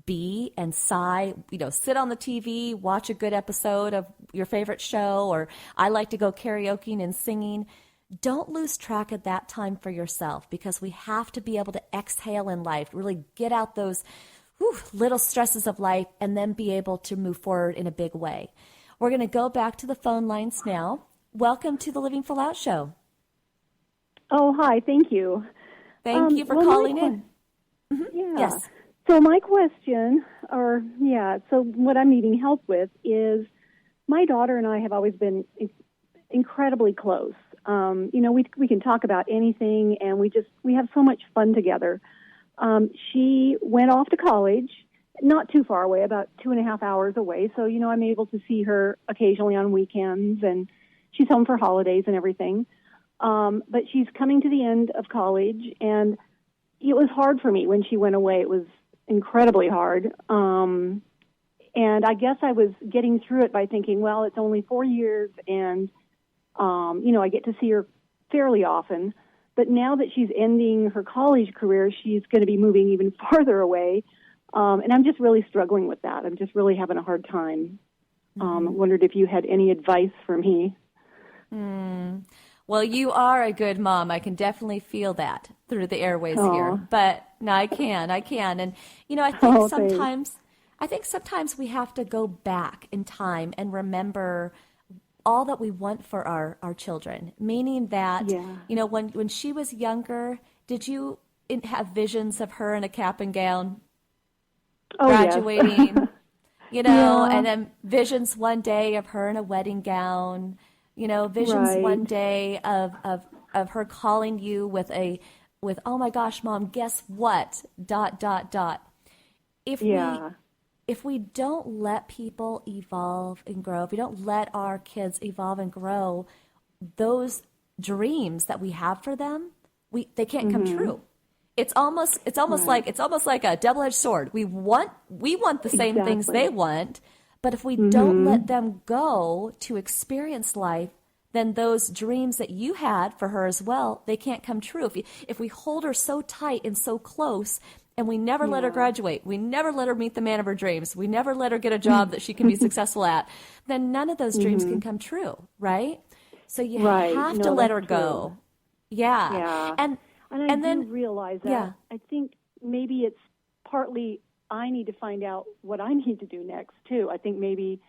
be and sigh, sit on the TV, watch a good episode of your favorite show, or I like to go karaokeing and singing. Don't lose track of that time for yourself, because we have to be able to exhale in life, really get out those little stresses of life, and then be able to move forward in a big way. We're going to go back to the phone lines now. Welcome to the Living Full Out show. Oh, hi. Thank you. Thank you for calling in. Mm-hmm. Yeah. Yes. So my question, so what I'm needing help with is my daughter and I have always been incredibly close. We can talk about anything, and we have so much fun together. She went off to college, not too far away, about 2.5 hours away. So, I'm able to see her occasionally on weekends, and she's home for holidays and everything. But she's coming to the end of college, and it was hard for me when she went away. It was incredibly hard. And I guess I was getting through it by thinking, well, it's only 4 years, and, I get to see her fairly often. But now that she's ending her college career, she's going to be moving even farther away. And I'm just really struggling with that. I'm just really having a hard time. Wondered if you had any advice for me. Well, you are a good mom. I can definitely feel that through the airways here. But no, I can. And, I think sometimes we have to go back in time and remember all that we want for our children, meaning that, when she was younger, did you have visions of her in a cap and gown graduating? Yes. and then visions one day of her in a wedding gown, visions one day of her calling you with, oh my gosh, Mom, guess what, ... If we don't let people evolve and grow, if we don't let our kids evolve and grow, those dreams that we have for them, they can't come true. It's almost like a double-edged sword. We want the same things they want, but if we don't let them go to experience life, then those dreams that you had for her as well, they can't come true. If we hold her so tight and so close, and we never let her graduate, we never let her meet the man of her dreams, we never let her get a job that she can be successful at, then none of those dreams can come true, right? So you have to let her go. Yeah. And then realize that. Yeah. I think maybe it's partly I need to find out what I need to do next too. I think maybe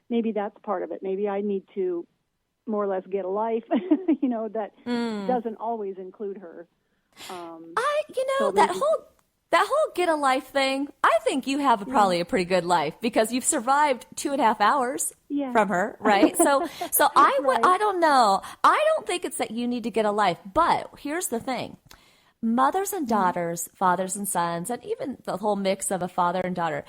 that's part of it. Maybe I need to more or less get a life, that doesn't always include her. That whole get a life thing, I think you have probably a pretty good life because you've survived 2.5 hours from her, right? So I don't know. I don't think it's that you need to get a life, but here's the thing. Mothers and daughters, fathers and sons, and even the whole mix of a father and daughter,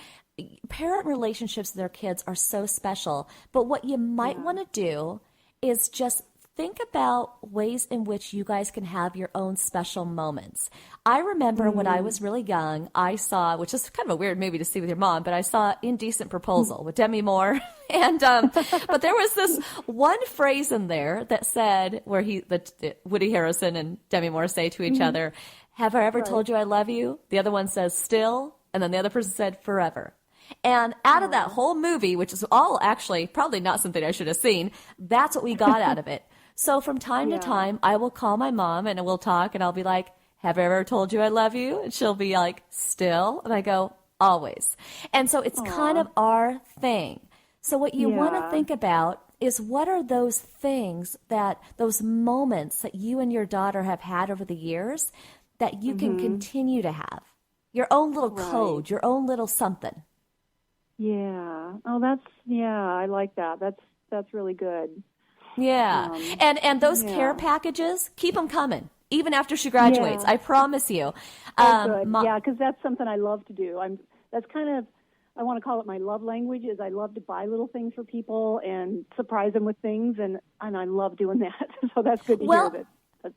parent relationships with their kids are so special. But what you might want to do is just think about ways in which you guys can have your own special moments. I remember when I was really young, I saw, which is kind of a weird movie to see with your mom, but I saw Indecent Proposal with Demi Moore. And but there was this one phrase in there that said, where Woody Harrelson and Demi Moore say to each other, "Have I ever told you I love you?" The other one says, "Still," and then the other person said, "Forever." And out of that whole movie, which is all actually probably not something I should have seen, that's what we got out of it. So from time to time, I will call my mom and we'll talk and I'll be like, "Have I ever told you I love you?" And she'll be like, "Still?" And I go, "Always." And so it's kind of our thing. So what you want to think about is what are those things those moments that you and your daughter have had over the years that you can continue to have? Your own little code, your own little something. Yeah. Oh, I like that. That's really good. Yeah. And those care packages, keep them coming, even after she graduates. I promise you. Good. Because that's something I love to do. That's kind of, I want to call it my love language, is I love to buy little things for people and surprise them with things, and I love doing that. So that's good to hear of it.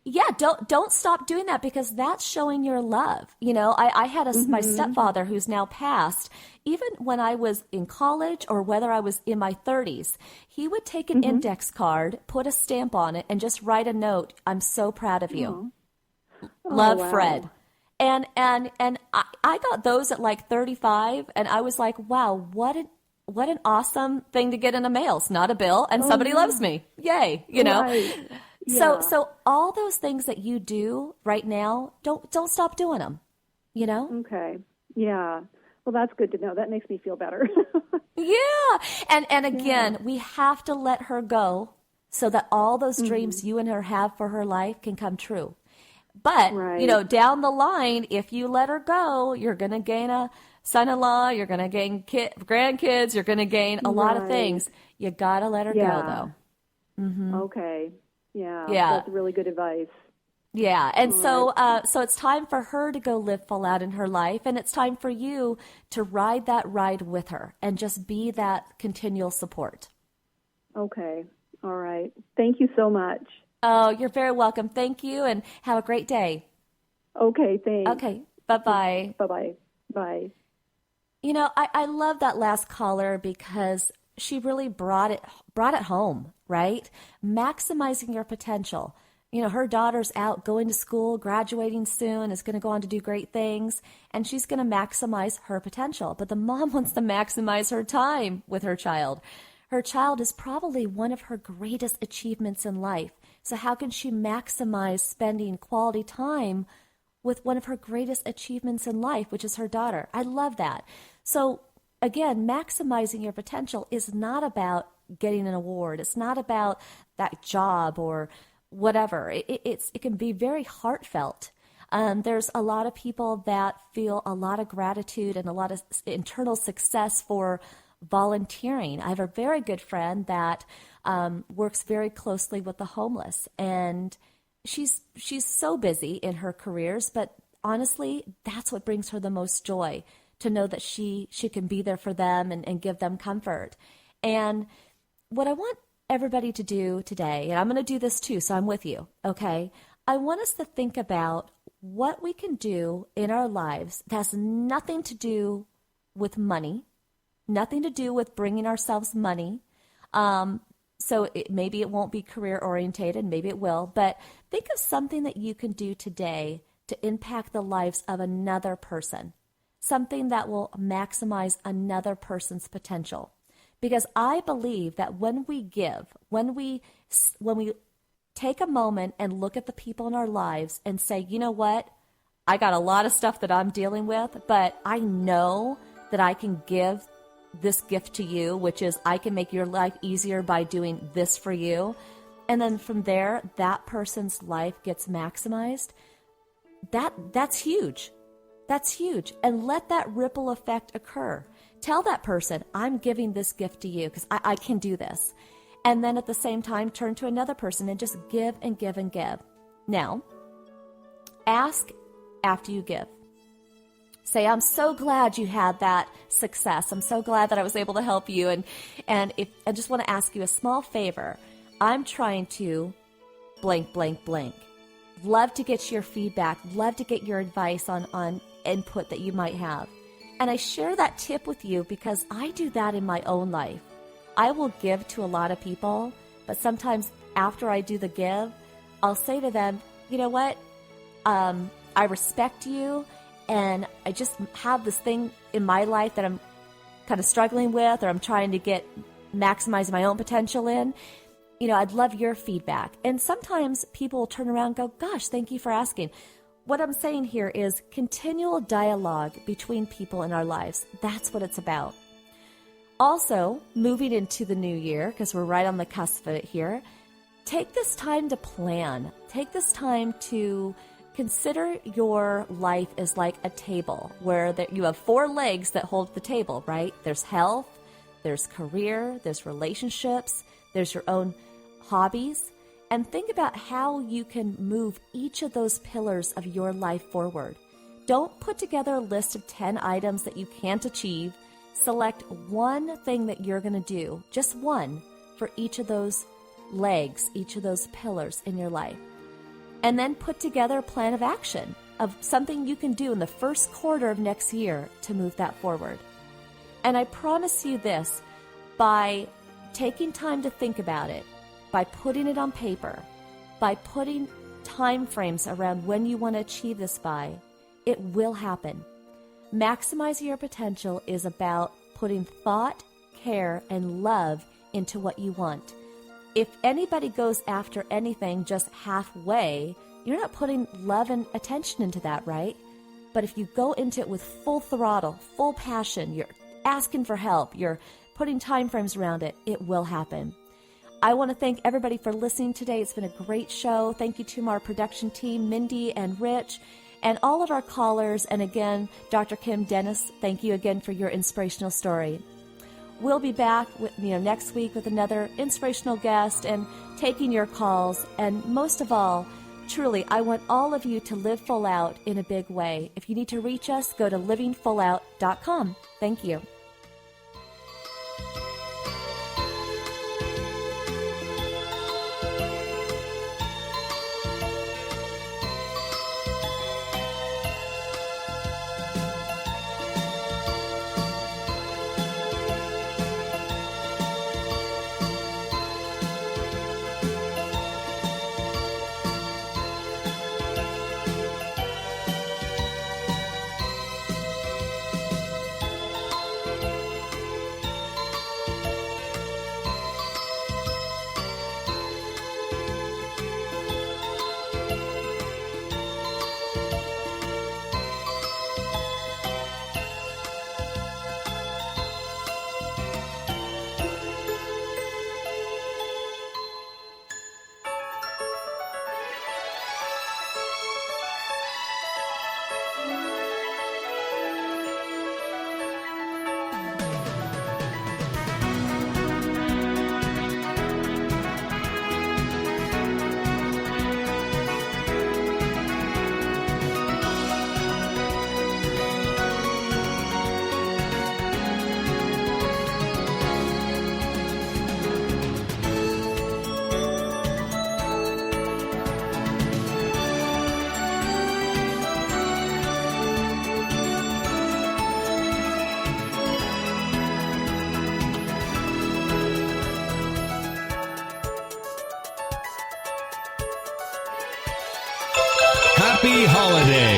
Yeah, don't stop doing that because that's showing your love. I had my stepfather who's now passed. Even when I was in college or whether I was in my 30s, he would take an index card, put a stamp on it, and just write a note. "I'm so proud of you. Love, Fred." And I got those at like 35, and I was like, wow, what an awesome thing to get in the mail. It's not a bill, and somebody loves me. Yay, Right. Yeah. So all those things that you do right now, don't stop doing them, Okay. Yeah. Well, that's good to know. That makes me feel better. Yeah. And again, we have to let her go so that all those dreams you and her have for her life can come true. But, down the line, if you let her go, you're going to gain a son-in-law, you're going to gain grandkids, you're going to gain a lot of things. You got to let her go, though. Okay. Yeah. That's really good advice. Yeah, and so it's time for her to go live full out in her life, and it's time for you to ride that ride with her and just be that continual support. Okay. All right. Thank you so much. Oh, you're very welcome. Thank you, and have a great day. Okay, thanks. Okay, bye-bye. Bye-bye. Bye. I love that last caller because she really brought it home, right? Maximizing your potential. Her daughter's out going to school, graduating soon, is going to go on to do great things, and she's going to maximize her potential. But the mom wants to maximize her time with her child. Her child is probably one of her greatest achievements in life. So how can she maximize spending quality time with one of her greatest achievements in life, which is her daughter? I love that. So again, maximizing your potential is not about getting an award. It's not about that job or whatever. It can be very heartfelt. There's a lot of people that feel a lot of gratitude and a lot of internal success for volunteering. I have a very good friend that works very closely with the homeless, and she's so busy in her careers, but honestly, that's what brings her the most joy, to know that she can be there for them and give them comfort. And what I want everybody to do today, and I'm going to do this too, so I'm with you, okay? I want us to think about what we can do in our lives that has nothing to do with money, nothing to do with bringing ourselves money. So maybe it won't be career orientated, maybe it will, but think of something that you can do today to impact the lives of another person, something that will maximize another person's potential. Because I believe that when we give, when we take a moment and look at the people in our lives and say, you know what, I got a lot of stuff that I'm dealing with, but I know that I can give this gift to you, which is I can make your life easier by doing this for you. And then from there, that person's life gets maximized. That's huge. That's huge. And let that ripple effect occur. Tell that person, I'm giving this gift to you because I can do this. And then at the same time, turn to another person and just give and give and give. Now, ask after you give. Say, I'm so glad you had that success. I'm so glad that I was able to help you. And if I just want to ask you a small favor. I'm trying to blank, blank, blank. Love to get your feedback. Love to get your advice on input that you might have. And I share that tip with you because I do that in my own life. I will give to a lot of people, but sometimes after I do the give, I'll say to them, you know what? I respect you, and I just have this thing in my life that I'm kind of struggling with, or I'm trying to maximize my own potential in. You know, I'd love your feedback. And sometimes people will turn around and go, gosh, thank you for asking. What I'm saying here is continual dialogue between people in our lives. That's what it's about. Also, moving into the new year, because we're right on the cusp of it here, take this time to plan. Take this time to consider your life as like a table where you have 4 legs that hold the table, right? There's health, there's career, there's relationships, there's your own hobbies. And think about how you can move each of those pillars of your life forward. Don't put together a list of 10 items that you can't achieve. Select one thing that you're going to do, just one, for each of those legs, each of those pillars in your life. And then put together a plan of action of something you can do in the first quarter of next year to move that forward. And I promise you this, by taking time to think about it, by putting it on paper, by putting time frames around when you want to achieve this by, it will happen. Maximizing your potential is about putting thought, care, and love into what you want. If anybody goes after anything just halfway, you're not putting love and attention into that, right? But if you go into it with full throttle, full passion, you're asking for help, you're putting time frames around it, it will happen. I want to thank everybody for listening today. It's been a great show. Thank you to our production team, Mindy and Rich, and all of our callers. And again, Dr. Kim Dennis, thank you again for your inspirational story. We'll be back next week with another inspirational guest and taking your calls. And most of all, truly, I want all of you to live full out in a big way. If you need to reach us, go to livingfullout.com. Thank you. Happy holidays.